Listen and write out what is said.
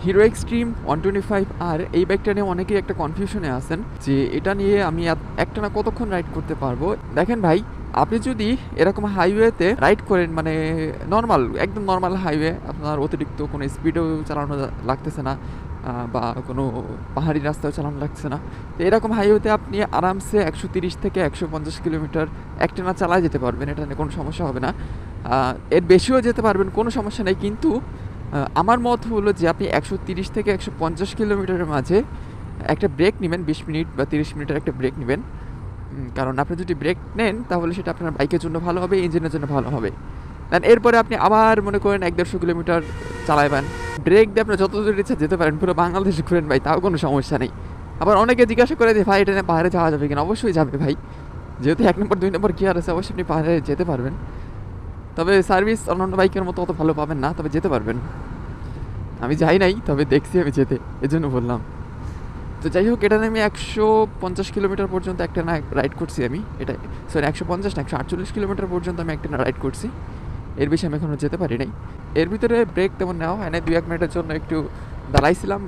Hero extreme 125R এই বাইকটা নিয়ে অনেকেই একটা কনফিউশনে আছেন যে এটা নিয়ে আমি একটানা কতক্ষণ রাইড করতে পারবো। দেখেন ভাই, আপনি যদি এরকম হাইওয়েতে রাইড করেন, মানে নর্মাল, একদম নর্মাল হাইওয়ে, আপনার অতিরিক্ত কোনো স্পিডও চালানো লাগতেছে না, বা কোনো পাহাড়ি রাস্তাও চালানো লাগছে না, তো এরকম হাইওয়েতে আপনি আরামসে 130 থেকে 150 কিলোমিটার একটানা চালায় যেতে পারবেন, এটা নিয়ে কোনো সমস্যা হবে না। এর বেশিও যেতে পারবেন, কোনো সমস্যা নেই। কিন্তু আমার মত হলো যে আপনি 130 থেকে 150 কিলোমিটারের মাঝে একটা ব্রেক নেবেন, 20 মিনিট বা 30 মিনিটের একটা ব্রেক নেবেন। কারণ আপনি যদি ব্রেক নেন তাহলে সেটা আপনার বাইকের জন্য ভালো হবে, ইঞ্জিনের জন্য ভালো হবে। দেন এরপরে আপনি আবার মনে করেন 150 কিলোমিটার চালাবেন, ব্রেক দিয়ে আপনার যত দূর ইচ্ছা যেতে পারেন, পুরো বাংলাদেশে ঘুরেন ভাই, তাও কোনো সমস্যা নেই। আবার অনেকে জিজ্ঞাসা করে যে ভাই এটা নিয়ে পাহাড়ে যাওয়া যাবে কিনা, অবশ্যই যাবে ভাই, যেহেতু 1 নম্বর 2 নম্বর গিয়ার আছে, অবশ্যই আপনি পাহাড়ে যেতে পারবেন। তবে সার্ভিস অন্যান্য বাইকের মতো অত ভালো পাবেন না, তবে যেতে পারবেন। আমি যাই নাই, তবে দেখছি আমি যেতে, এজন্য বললাম। তো যাই হোক, এটা নিয়ে আমি 150 কিলোমিটার পর্যন্ত একটা না রাইড করছি আমি, এটা সরি 150 না 148 কিলোমিটার পর্যন্ত আমি একটা না রাইড করছি। এর বেশি আমি এখনও যেতে পারি নাই। এর ভিতরে ব্রেক তেমন নেওয়া হয় না, 2-1 মিনিটের জন্য একটু দাঁড়াইছিলাম।